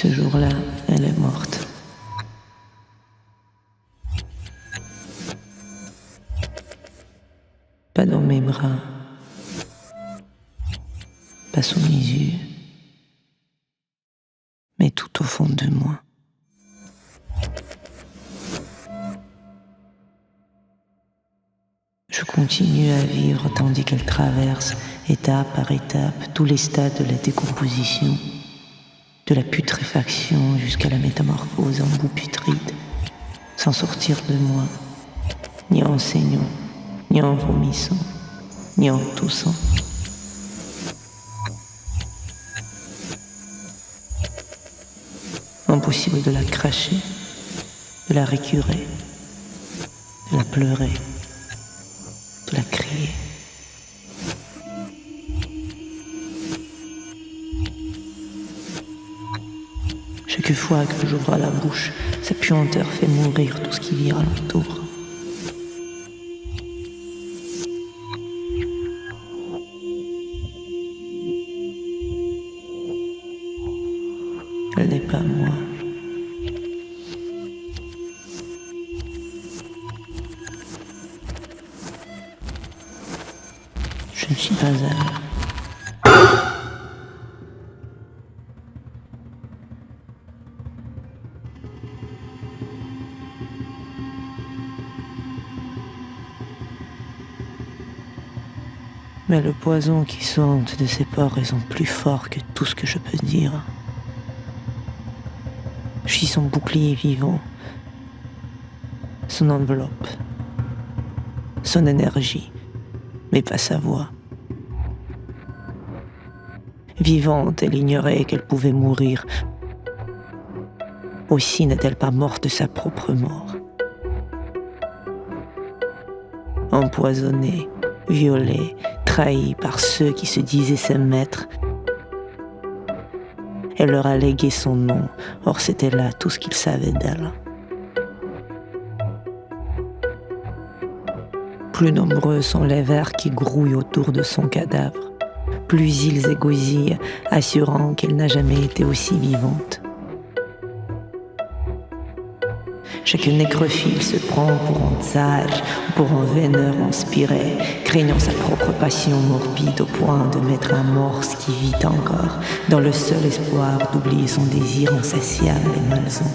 Ce jour-là, elle est morte. Pas dans mes bras, pas sous mes yeux, mais tout au fond de moi. Je continue à vivre tandis qu'elle traverse, étape par étape, tous les stades de la décomposition, de la putréfaction jusqu'à la métamorphose en boue putride, sans sortir de moi, ni en saignant, ni en vomissant, ni en toussant. Impossible de la cracher, de la récurer, de la pleurer, de la crier. Chaque fois que j'ouvre la bouche, sa puanteur fait mourir tout ce qui vit alentour. Elle n'est pas moi. Je ne suis pas elle. Mais le poison qui sente de ses pores est plus fort que tout ce que je peux dire. Je suis son bouclier vivant, son enveloppe, son énergie, mais pas sa voix. Vivante, elle ignorait qu'elle pouvait mourir. Aussi n'est-elle pas morte de sa propre mort. Empoisonnée, violée, trahie par ceux qui se disaient ses maîtres, elle leur a légué son nom, or c'était là tout ce qu'ils savaient d'elle. Plus nombreux sont les vers qui grouillent autour de son cadavre, plus ils égosillent, assurant qu'elle n'a jamais été aussi vivante. Chaque nécrophile se prend pour un sage ou pour un véneur inspiré, craignant sa propre passion morbide au point de mettre à mort ce qui vit encore, dans le seul espoir d'oublier son désir insatiable et malsain.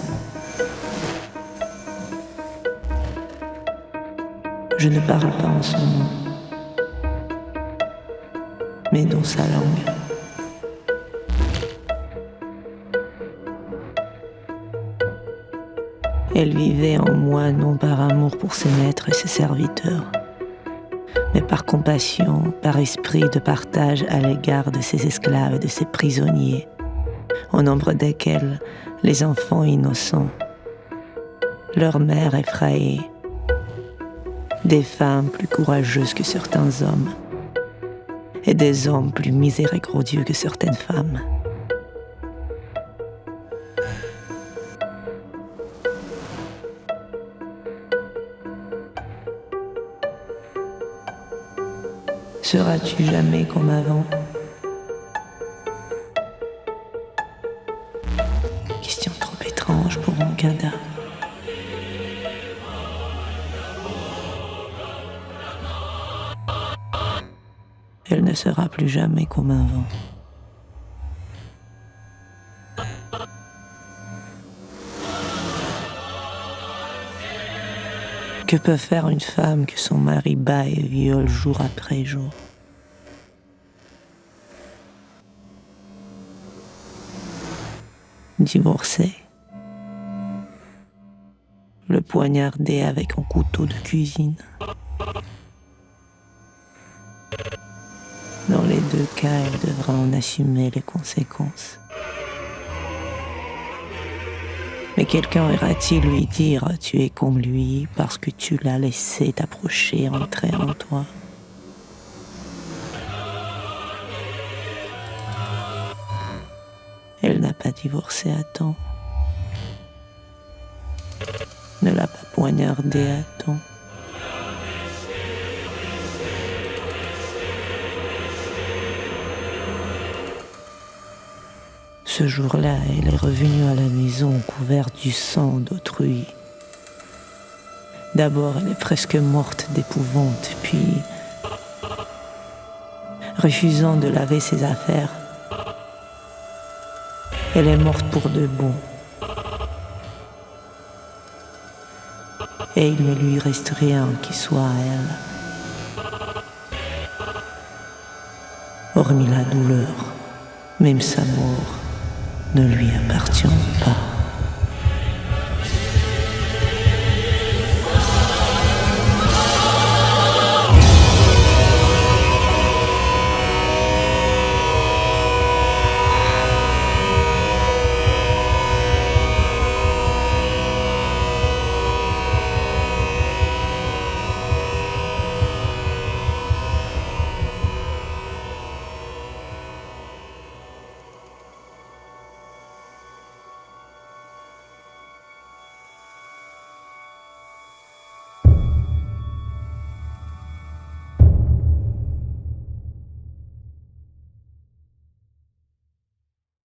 Je ne parle pas en son nom, mais dans sa langue. Elle vivait en moi non par amour pour ses maîtres et ses serviteurs, mais par compassion, par esprit de partage à l'égard de ses esclaves et de ses prisonniers, au nombre desquels les enfants innocents, leurs mères effrayées, des femmes plus courageuses que certains hommes, et des hommes plus miséricordieux que certaines femmes. Seras-tu jamais comme avant? Question trop étrange pour un cadavre. Elle ne sera plus jamais comme avant. Que peut faire une femme que son mari bat et viole jour après jour? Divorcée, le poignarder avec un couteau de cuisine. Dans les deux cas, elle devra en assumer les conséquences. Mais quelqu'un ira-t-il lui dire « Tu es comme lui parce que tu l'as laissé t'approcher, entrer en toi » ? Elle n'a pas divorcé à temps, ne l'a pas poignardé à temps. Ce jour-là, elle est revenue à la maison couverte du sang d'autrui. D'abord, elle est presque morte d'épouvante, puis, refusant de laver ses affaires, elle est morte pour de bon. Et il ne lui reste rien qui soit à elle. Hormis la douleur, même sa mort ne lui appartient pas.